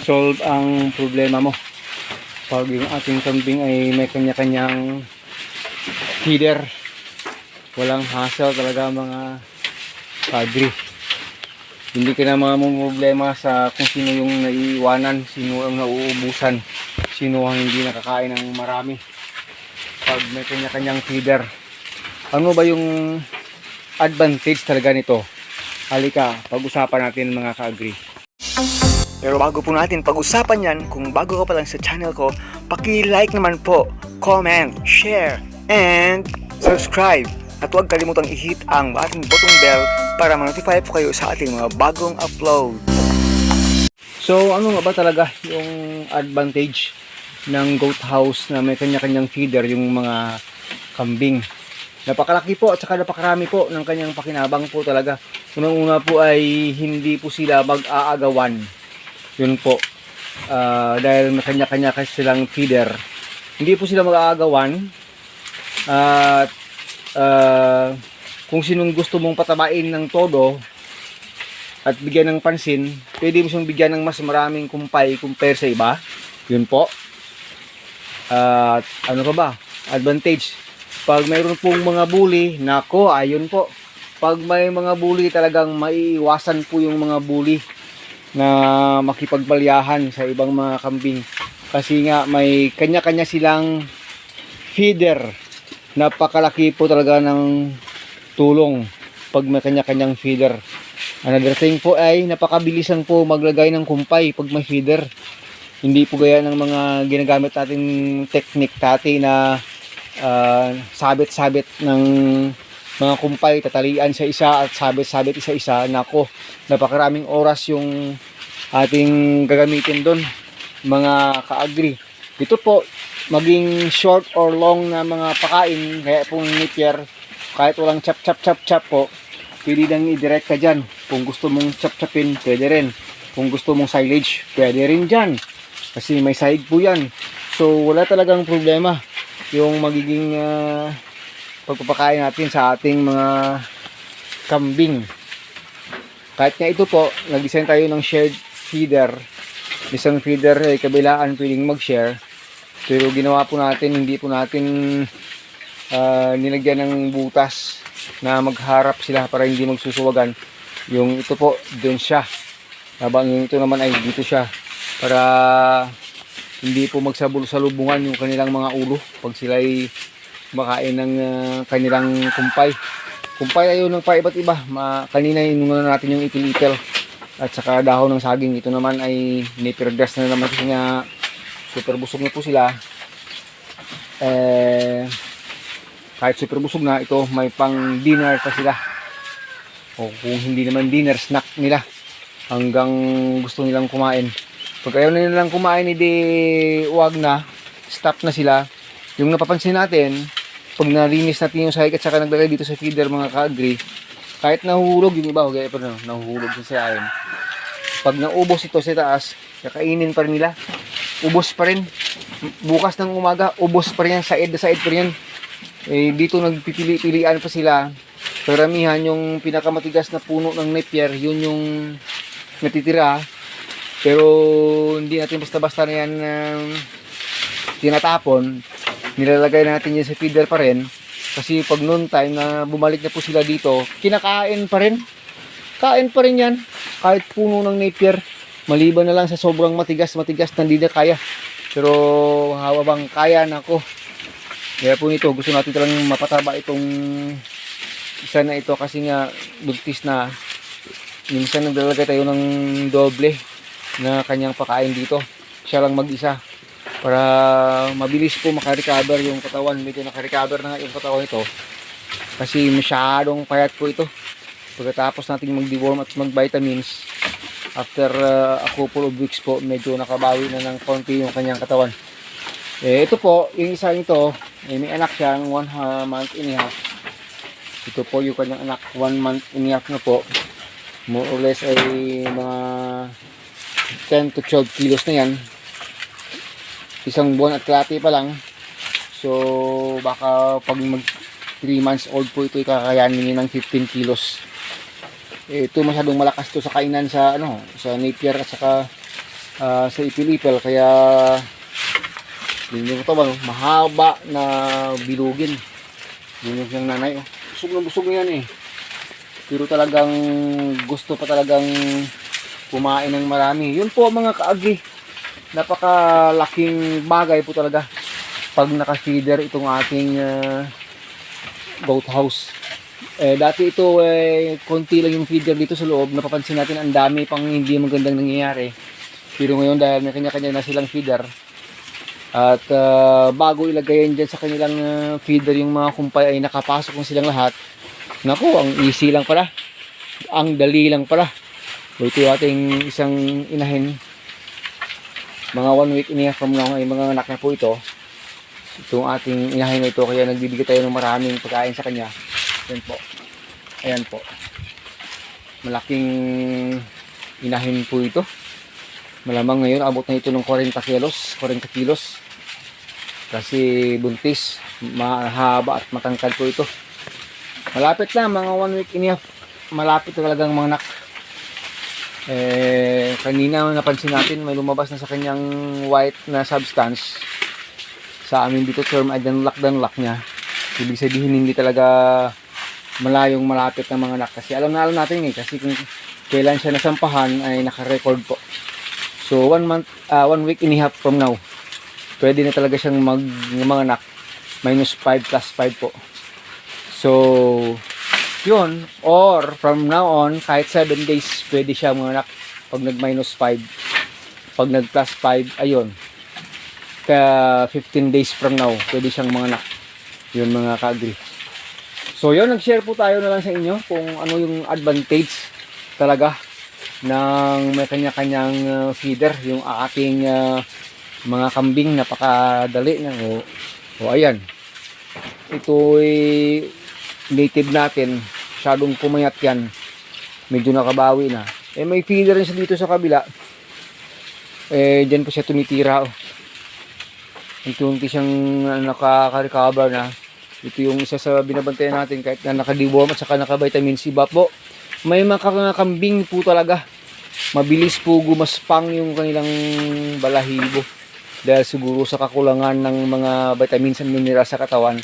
solve ang problema mo pag yung ating kambing ay may kanya-kanyang feeder. Walang hassle talaga mga kadri. Hindi ka na mga problema sa kung sino yung naiiwanan, sino ang nauubusan, sino ang hindi nakakain ng marami pag may kanya-kanyang feeder. Ano ba yung advantage talaga nito? Halika, pag-usapan natin mga ka-agri. Pero bago po natin pag-usapan yan, kung bago ka pa lang sa channel ko, paki-like naman po, comment, share, and subscribe. At huwag kalimutang i-hit ang ating button bell para ma-notify po kayo sa ating mga bagong upload. So ano nga ba talaga yung advantage ng goat house na may kanya-kanyang feeder yung mga kambing? Napakalaki po at saka napakarami po ng kanyang pakinabang po talaga. Unang-una po ay hindi po sila mag-aagawan. Yun po. Dahil may kanya-kanya kasi silang feeder. Hindi po sila mag-aagawan. At kung sinong gusto mong patabain ng todo at bigyan ng pansin, pwede mo siyang bigyan ng mas maraming kumpay compare sa iba. Yun po. At ano pa ba? Advantage. Pag mayroon pong mga bully, nako, ayun po. Pag may mga bully, talagang maiiwasan po yung mga bully na makipagbalyahan sa ibang mga kambing. Kasi nga may kanya-kanya silang feeder. Napakalaki po talaga ng tulong pag may kanya-kanyang feeder. Another thing po ay napakabilisan po maglagay ng kumpay pag may feeder. Hindi po gaya ng mga ginagamit nating technique dati na sabit-sabit ng mga kumpay, tatalian sa isa at sabit-sabit isa-isa. Nako, napakaraming oras yung ating gagamitin doon mga ka-agri. Ito po, maging short or long na mga pakain, kaya pong napier, kahit walang chop po, pwede nang i-direct ka dyan. Kung gusto mong chop-chopin, pwede rin. Kung gusto mong silage, pwede rin dyan. Kasi may side po yan. So, wala talagang problema yung magiging pagpapakain natin sa ating mga kambing. Kahit nga ito po, nag-design tayo ng shared feeder. Isang feeder ay kabilaan pwedeng mag-share. Pero ginawa po natin, hindi po natin nilagyan ng butas na magharap sila para hindi magsusuwagan. Yung ito po, doon siya. Habang yung ito naman ay dito siya. Para hindi po magsabol-salubungan yung kanilang mga ulo pag sila ay makain ng kanilang kumpay. Kumpay ay ng paiba't iba. Kanina inuna natin yung itil-itil at saka dahon ng saging. Ito naman ay napier grass na naman kasi nga super busog na po sila. Kahit super busog na, ito may pang dinner pa sila. O kung hindi naman dinner, snack nila hanggang gusto nilang kumain. Pag ayaw na nilang kumain, hindi wag na, stop na sila. Yung napapansin natin, pag nalinis natin yung sahig at saka naglagay dito sa feeder mga ka-agri, kahit nahuhulog yung iba, kaya pa nahuhulog sa akin. Pag naubos ito sa taas, kakainin pa rin nila. Ubos pa rin. Bukas ng umaga, ubos pa rin yan, side na side pa rin yan. Dito nagpipili-pilian pa sila. Karamihan yung pinakamatigas na puno ng napier, yun yung natitira. Pero hindi natin basta-basta na yan tinatapon. Nilalagay natin yan sa feeder pa rin. Kasi pag noon time na bumalik na po sila dito, kinakain pa rin. Kain pa rin yan. Kahit puno ng napier. Maliban na lang sa sobrang matigas na hindi na kaya. Pero habang kaya, nako. Kaya po nito, gusto natin talagang mapataba itong isa na ito kasi nga buntis na. Minsan naglalagay tayo ng doble na kanyang pakain dito. Siya lang mag-isa para mabilis po makarecover yung katawan. Medyo nakarecover na nga yung katawan ito kasi masyadong payat po ito. Pagkatapos natin mag-deworm at mag-vitamins, after a couple of weeks po, medyo nakabawi na ng konti yung kanyang katawan. Ito po, yung isa nito, may anak siya, 1 month and a half. Ito po yung kanyang anak, 1 month and a half na po. More or less ay mga 10 to 12 kilos na yan. Isang buwan at kalahati pa lang. So baka pag mag 3 months old po ito, kakayanin ng 15 kilos. Ito masyadong malakas to sa kainan sa sa napier at saka sa ipil-ipil, kaya yun yung ito ba, no? Mahaba na bilugin. Yun yung nanay. Oh. Busog na yan eh. Pero talagang gusto pa talagang kumain ng marami. Yun po mga kaagri. Napakalaking bagay po talaga pag naka-feeder itong ating goat house. Dati ito konti lang yung feeder dito sa loob. Napapansin natin ang dami pang hindi magandang nangyayari. Pero ngayon dahil may kanya-kanya na silang feeder, at bago ilagay yan dyan sa kanilang feeder yung mga kumpay ay nakapasok ng silang lahat. Naku, ang easy lang pala. Ang dali lang pala. Ito yung ating isang inahin. Mga 1 week and a half from now ay mga anak na po ito. Itong ating inahin na ito, kaya nagbibigay tayo ng maraming pagkain sa kanya. Ayan po. Ayan po. Malaking inahin po ito. Malamang ngayon abot na ito ng 40 kilos. Kasi buntis, mahaba at matangkad po ito. Malapit na, mga 1 week and a half. Malapit na talagang mga anak. Kanina napansin natin may lumabas na sa kanyang white na substance. Sa amin dito term ay danlak niya. Ibig sabihin hindi talaga malayong malapit ng mga anak. Kasi alam natin kasi kung kailan siya nasampahan ay naka-record po. So 1 week and a half from now, pwede na talaga siyang mga anak. -5 plus 5 po. So yun, or from now on, kahit 7 days, pwede siya mga anak pag nag-5. Pag nag-plus 5, ayun. Kaya 15 days from now, pwede siyang mga anak. Yun mga ka-agri. So yun, nag-share po tayo na lang sa inyo kung ano yung advantage talaga ng may kanya-kanyang feeder. Yung ating mga kambing, napakadali na. O ayan. Ito'y native natin, masyadong pumayat yan, medyo nakabawi na. May feeder rin siya dito sa kabila, dyan po siya tumitira. Unti-unti siyang nakaka-recover na. Ito yung isa sa binabantayan natin, kahit na naka-deworm at saka naka-vitamin C ba po. May mga kambing po talaga, mabilis po gumaspang yung kanilang balahibo dahil siguro sa kakulangan ng mga vitamins and minerals sa katawan.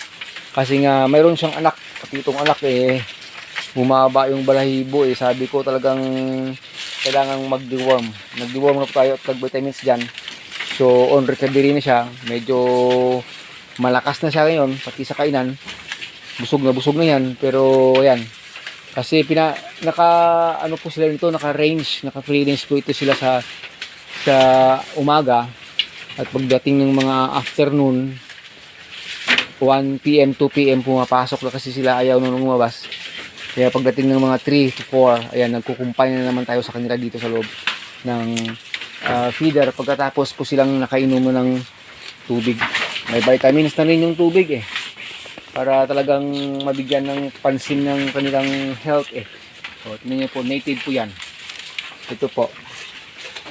Kasi nga mayroon siyang anak, pati itong anak bumaba yung balahibo sabi ko talagang kailangan mag-deworm. Nag-deworm na po tayo at nag-vitamins dyan. So on recovery na siya, medyo malakas na siya ngayon, pati sa kainan. Busog na yan, pero ayan. Kasi ano po sila nito, naka-free range po ito sila sa umaga. At pagdating ng mga afternoon, 1 PM, 2 PM pumapasok na kasi sila, ayaw nung lumabas. Kaya pagdating ng mga 3 to 4, ayan, nagkukumpay na naman tayo sa kanila dito sa loob ng feeder. Pagkatapos po silang nakainom ng tubig. May vitamins na rin yung tubig para talagang mabigyan ng pansin ng kanilang health O, tingnan niyo po, native po yan. Ito po.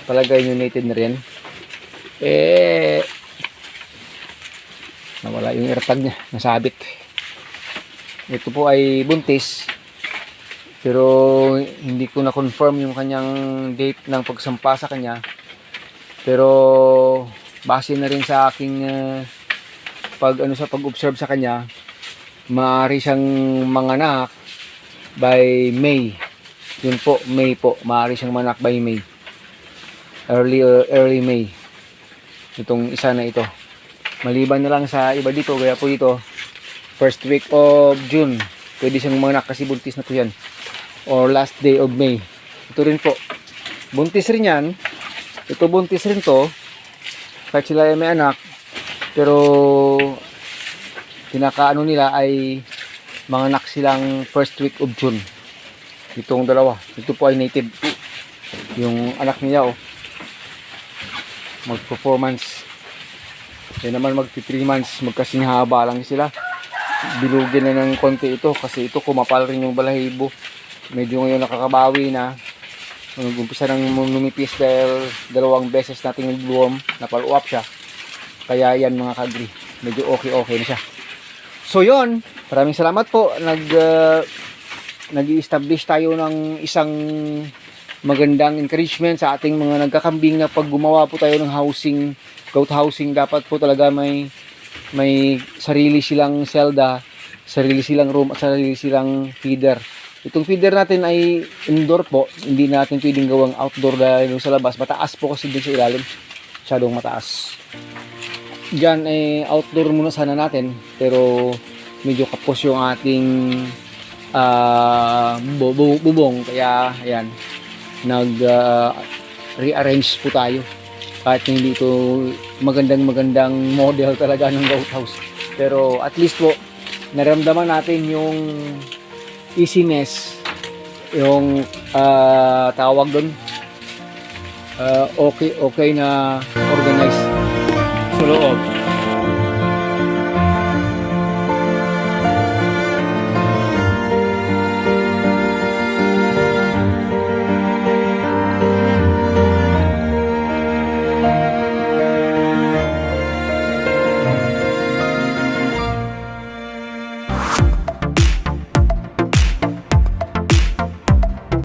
Palagay nyo native na rin. Nawala yung airtag niya, nasabit. Ito po ay buntis, pero hindi ko na confirm yung kanyang date ng pagsampa sa kanya. Pero base na rin sa aking pag-observe sa kanya, maaari siyang manganak by May. Yun po, May po, maaari siyang manganak by May. Early May. Itong isa na ito. Maliban na lang sa iba dito, kaya po dito first week of June pwede siyang manganak kasi buntis na po yan, or last day of May. Ito rin po, buntis rin yan. Ito buntis rin to, kahit sila ay may anak, pero pinakaano nila ay manganak silang first week of June. Itong dalawa, ito po ay native. Yung anak niya mag-performance. Yan naman mag 3 months, magkasing haba lang sila. Bilugin na ng konti ito kasi ito kumapal rin yung balahibo. Medyo ngayon nakakabawi na. Nag-umpisa nang lumipis dahil 2 beses nating nag-bloom, napal-up siya. Kaya yan mga kagri, medyo okay na siya. So yon, maraming salamat po. Nag-i-establish tayo ng isang magandang encouragement sa ating mga nagkakambing na pag gumawa po tayo ng housing, goat housing, dapat po talaga may sarili silang selda, sarili silang room at sarili silang feeder. Itong feeder natin ay indoor po, hindi natin pwedeng gawang outdoor dahil sa labas. Mataas po kasi din sa ilalim, masyadong mataas. Diyan outdoor muna sana natin, pero medyo kapos yung ating bubong, kaya ayan, rearrange po tayo. Kahit hindi ito magandang model talaga ng goat house, pero at least po naramdaman natin yung easiness, yung tawag doon, okay na organized sa loob.